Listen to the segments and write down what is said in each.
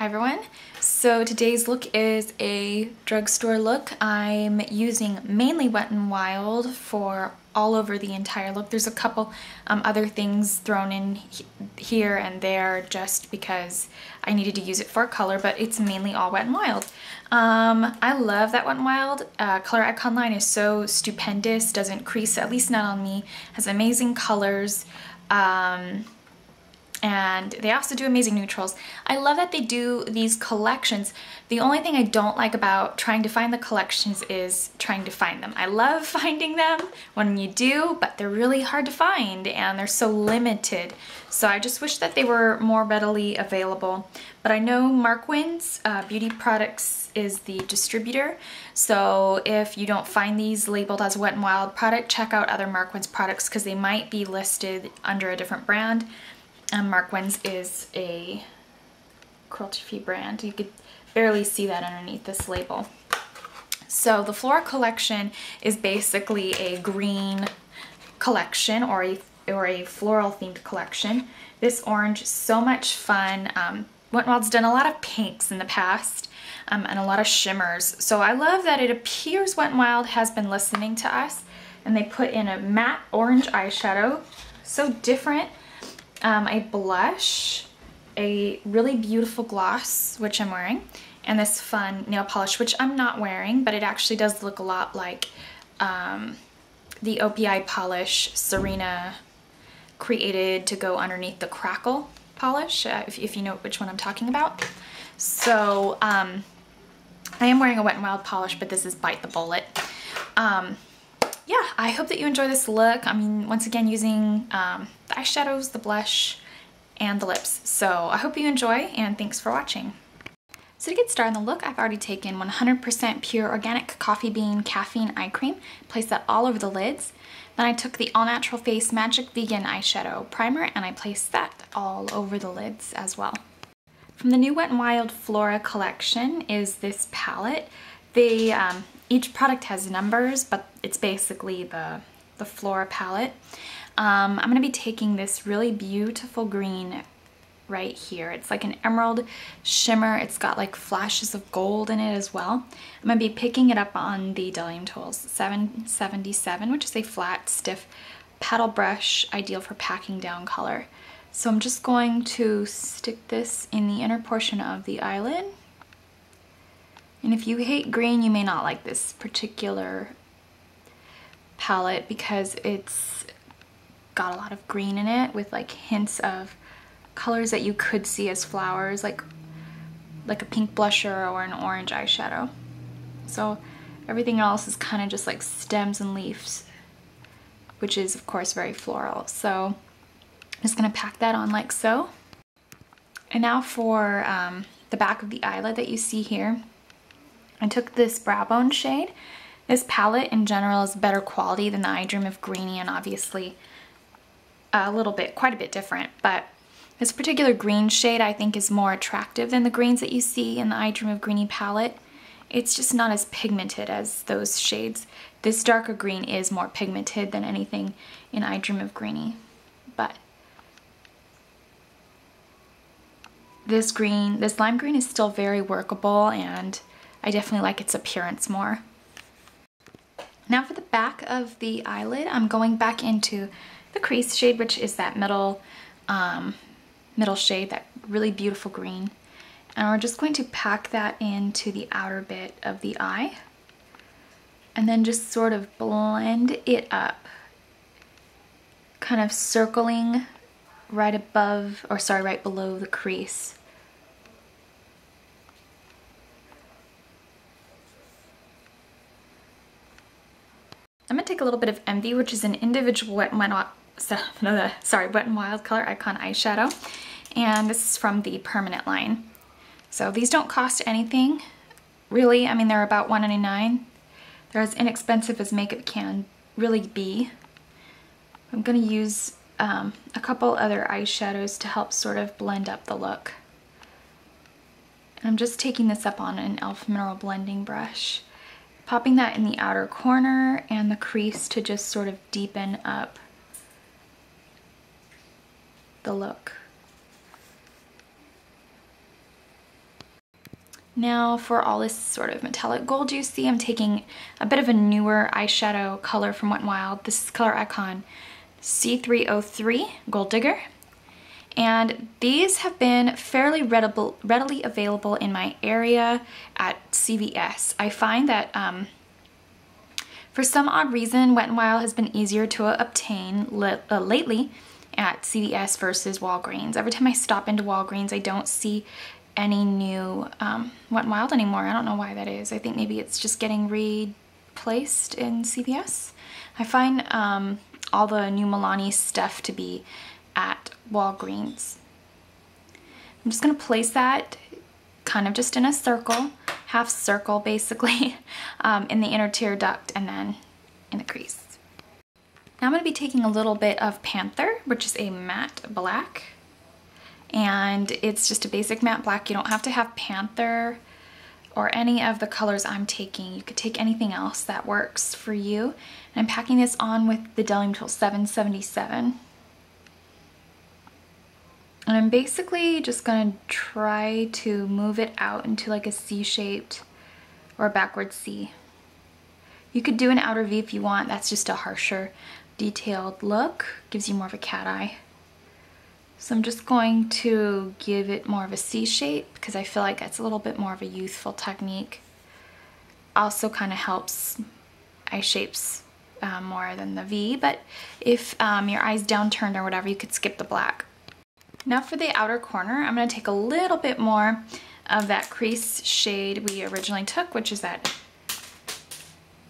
Hi everyone. So today's look is a drugstore look. I'm using mainly Wet n Wild for all over the entire look. There's a couple other things thrown in here and there just because I needed to use it for color, but it's mainly all Wet n Wild. I love that Wet n Wild. Coloricon line is so stupendous, doesn't crease, at least not on me, has amazing colors. And they also do amazing neutrals. I love that they do these collections. The only thing I don't like about trying to find the collections is trying to find them. I love finding them when you do, but they're really hard to find and they're so limited. So I just wish that they were more readily available. But I know Markwin's Beauty Products is the distributor. So if you don't find these labeled as Wet n Wild product, check out other Markwin's products because they might be listed under a different brand. Markwin's is a cruelty-free brand. You could barely see that underneath this label. So the Flora collection is basically a green collection or a floral themed collection. This orange is so much fun. Wet n Wild's done a lot of pinks in the past and a lot of shimmers. So I love that it appears Wet n Wild has been listening to us and they put in a matte orange eyeshadow. So different. A blush, a really beautiful gloss, which I'm wearing, and this fun nail polish, which I'm not wearing, but it actually does look a lot like the OPI polish Serena created to go underneath the Crackle polish, if you know which one I'm talking about. So I am wearing a Wet n Wild polish, but this is Bite the Bullet. Yeah, I hope that you enjoy this look. I mean, once again, using the eyeshadows, the blush, and the lips. So I hope you enjoy, and thanks for watching. So to get started on the look, I've already taken 100% pure organic coffee bean caffeine eye cream, placed that all over the lids. Then I took the All Natural Face Magic Vegan Eyeshadow Primer, and I placed that all over the lids as well. From the new Wet n Wild Flora collection is this palette. They each product has numbers, but it's basically the Flora palette. I'm going to be taking this really beautiful green right here. It's like an emerald shimmer. It's got like flashes of gold in it as well. I'm going to be picking it up on the Dellium Tools 777, which is a flat, stiff paddle brush, ideal for packing down color. So I'm just going to stick this in the inner portion of the eyelid. And if you hate green, you may not like this particular palette because it's got a lot of green in it with like hints of colors that you could see as flowers, like a pink blusher or an orange eyeshadow. So everything else is kind of just like stems and leaves, which is of course very floral. So I'm just gonna pack that on like so. And now for the back of the eyelid that you see here, I took this Browbone shade. This palette in general is better quality than the I Dream of Greeny, and obviously quite a bit different, but this particular green shade I think is more attractive than the greens that you see in the I Dream of Greeny palette. It's just not as pigmented as those shades. This darker green is more pigmented than anything in I Dream of Greeny, but this lime green is still very workable, and I definitely like its appearance more. Now for the back of the eyelid, I'm going back into the Crease shade, which is that middle shade, that really beautiful green. And we're just going to pack that into the outer bit of the eye and then just sort of blend it up, kind of circling right below the crease. I'm going to take a little bit of Envy, which is an individual Wet n Wild Coloricon eyeshadow, and this is from the permanent line. So these don't cost anything, really. I mean, they're about $1.99. They're as inexpensive as makeup can really be. I'm going to use a couple other eyeshadows to help sort of blend up the look. And I'm just taking this up on an e.l.f. mineral blending brush, popping that in the outer corner and the crease to just sort of deepen up the look. Now for all this sort of metallic gold you see, I'm taking a bit of a newer eyeshadow color from Wet n Wild. This is Coloricon C303 Gold Digger. And these have been fairly readily available in my area at CVS. I find that for some odd reason, Wet n Wild has been easier to obtain lately at CVS versus Walgreens. Every time I stop into Walgreens, I don't see any new Wet n Wild anymore. I don't know why that is. I think maybe it's just getting replaced in CVS. I find all the new Milani stuff to be at Walgreens. I'm just going to place that kind of just in a circle, half circle basically, in the inner tear duct and then in the crease. Now I'm going to be taking a little bit of Panther, which is a matte black. And it's just a basic matte black. You don't have to have Panther or any of the colors I'm taking. You could take anything else that works for you. And I'm packing this on with the Delling Tool 777. And I'm basically just going to try to move it out into like a C-shaped or a backward C. You could do an outer V if you want. That's just a harsher, detailed look. Gives you more of a cat eye. So I'm just going to give it more of a C shape because I feel like that's a little bit more of a youthful technique. Also kind of helps eye shapes more than the V, but if your eye's downturned or whatever, you could skip the black. Now for the outer corner, I'm going to take a little bit more of that crease shade we originally took, which is that,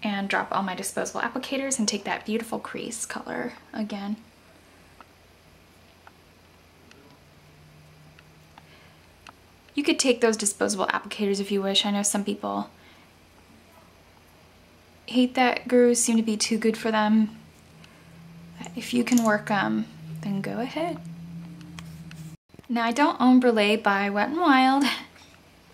and drop all my disposable applicators and take that beautiful crease color again. You could take those disposable applicators if you wish. I know some people hate that gurus seem to be too good for them. If you can work them, then go ahead. Now I don't own Brûlée by Wet n Wild,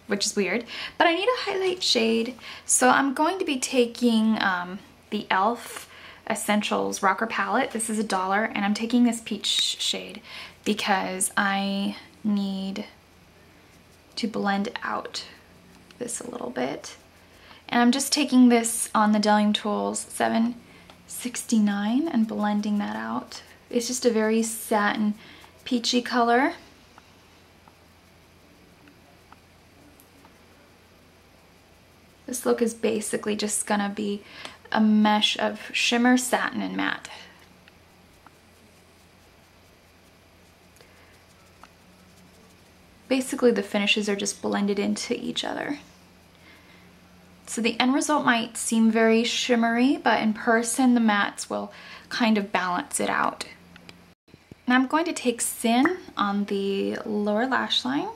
which is weird, but I need a highlight shade. So I'm going to be taking the e.l.f. Essentials Rocker Palette. This is $1, and I'm taking this peach shade because I need to blend out this a little bit. And I'm just taking this on the Delling Tools 769 and blending that out. It's just a very satin peachy color. This look is basically just gonna be a mesh of shimmer, satin, and matte. Basically the finishes are just blended into each other. So the end result might seem very shimmery, but in person the mattes will kind of balance it out. Now I'm going to take Sin on the lower lash line.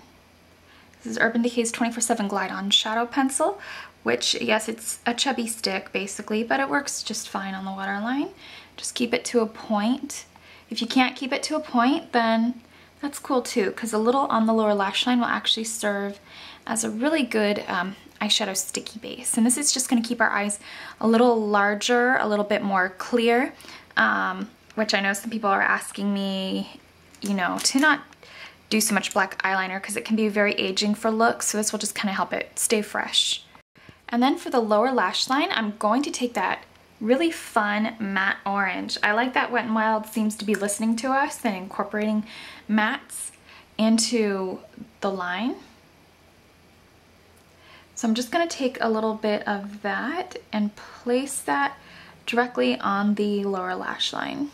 This is Urban Decay's 24/7 Glide On Shadow Pencil, which, yes, it's a chubby stick basically, but it works just fine on the waterline. Just keep it to a point. If you can't keep it to a point, then that's cool too, because a little on the lower lash line will actually serve as a really good eyeshadow sticky base. And this is just going to keep our eyes a little larger, a little bit more clear, which I know some people are asking me, you know, to not do so much black eyeliner because it can be very aging for looks, so this will just kind of help it stay fresh. And then for the lower lash line, I'm going to take that really fun matte orange. I like that Wet n Wild seems to be listening to us and incorporating mattes into the line. So I'm just going to take a little bit of that and place that directly on the lower lash line.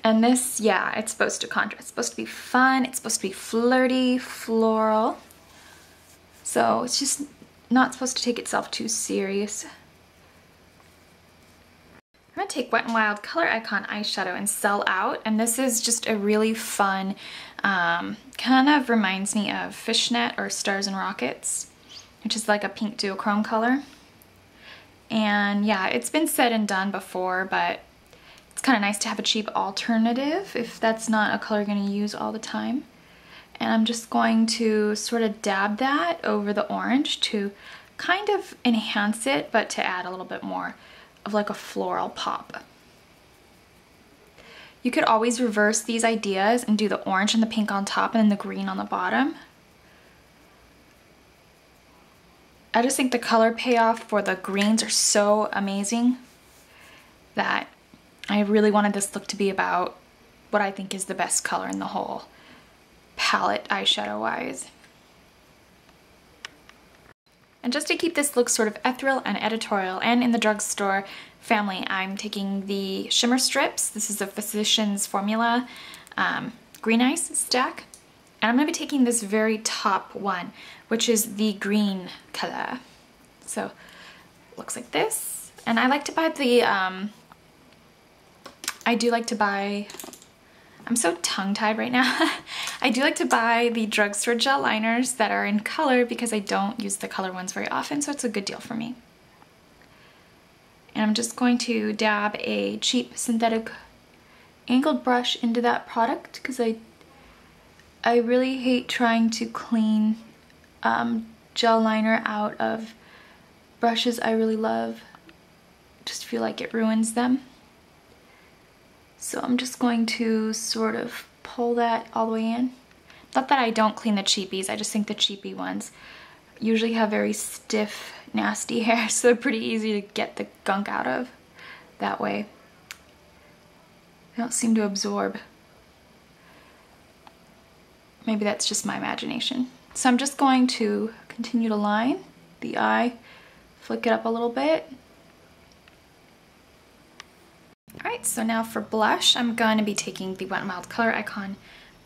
And this, yeah, it's supposed to contrast. It's supposed to be fun. It's supposed to be flirty, floral. So it's just not supposed to take itself too serious. I'm going to take Wet n Wild Coloricon eyeshadow and Sell Out. And this is just a really fun, kind of reminds me of Fishnet or Stars and Rockets, which is like a pink duochrome color. And yeah, it's been said and done before, but it's kind of nice to have a cheap alternative if that's not a color you're going to use all the time. And I'm just going to sort of dab that over the orange to kind of enhance it, but to add a little bit more of like a floral pop. You could always reverse these ideas and do the orange and the pink on top and then the green on the bottom. I just think the color payoff for the greens are so amazing that I really wanted this look to be about what I think is the best color in the whole palette eyeshadow wise. And just to keep this look sort of ethereal and editorial and in the drugstore family, I'm taking the shimmer strips. This is a Physicians Formula green ice stack. And I'm going to be taking this very top one, which is the green color. So it looks like this. And I like to buy the, I'm so tongue-tied right now. I do like to buy the drugstore gel liners that are in color because I don't use the color ones very often, so it's a good deal for me. And I'm just going to dab a cheap synthetic angled brush into that product because I really hate trying to clean gel liner out of brushes I really love. Just feel like it ruins them. So I'm just going to sort of pull that all the way in. Not that I don't clean the cheapies, I just think the cheapy ones usually have very stiff, nasty hair, so they're pretty easy to get the gunk out of that way. They don't seem to absorb. Maybe that's just my imagination. So I'm just going to continue to line the eye, flick it up a little bit. Alright, so now for blush, I'm going to be taking the Wet n Wild Coloricon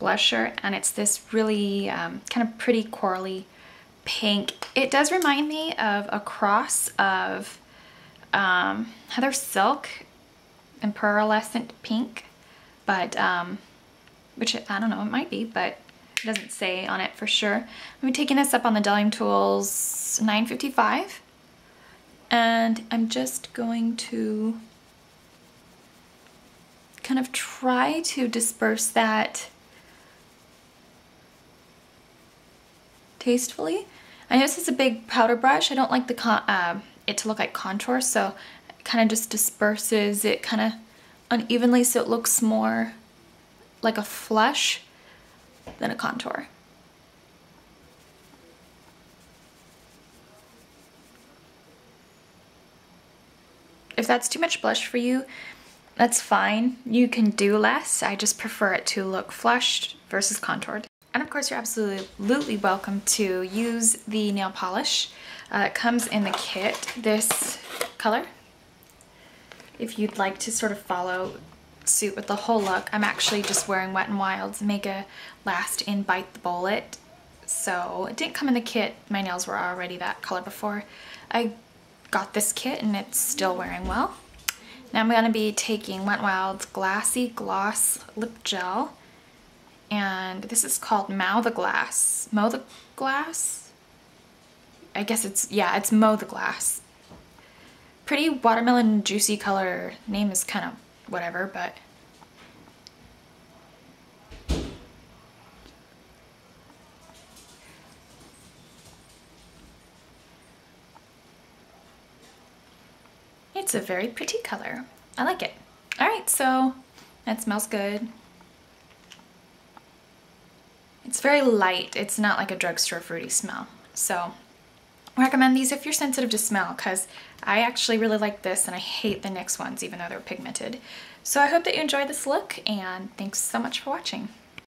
blusher, and it's this really kind of pretty corally pink. It does remind me of a cross of Heather Silk and Pearlescent Pink, but which I don't know, it might be, but it doesn't say on it for sure. I'm taking this up on the Delling Tools 955, and I'm just going to kind of try to disperse that tastefully. I know this is a big powder brush. I don't like the it to look like contour, so it kind of just disperses it kind of unevenly so it looks more like a flush than a contour. If that's too much blush for you, that's fine. You can do less. I just prefer it to look flushed versus contoured. And of course, you're absolutely welcome to use the nail polish. It comes in the kit, this color. If you'd like to sort of follow suit with the whole look, I'm actually just wearing Wet n Wild's Megalast in Bite the Bullet. So it didn't come in the kit. My nails were already that color before I got this kit, and it's still wearing well. Now I'm going to be taking Wet n Wild's Glassy Gloss Lip Gel, and this is called Mow the Glass. Mow the Glass? I guess it's, yeah, it's Mow the Glass. Pretty watermelon juicy color. Name is kind of whatever, but it's a very pretty color. I like it. Alright, so that smells good. It's very light. It's not like a drugstore fruity smell. So I recommend these if you're sensitive to smell, because I actually really like this and I hate the NYX ones even though they're pigmented. So I hope that you enjoyed this look, and thanks so much for watching.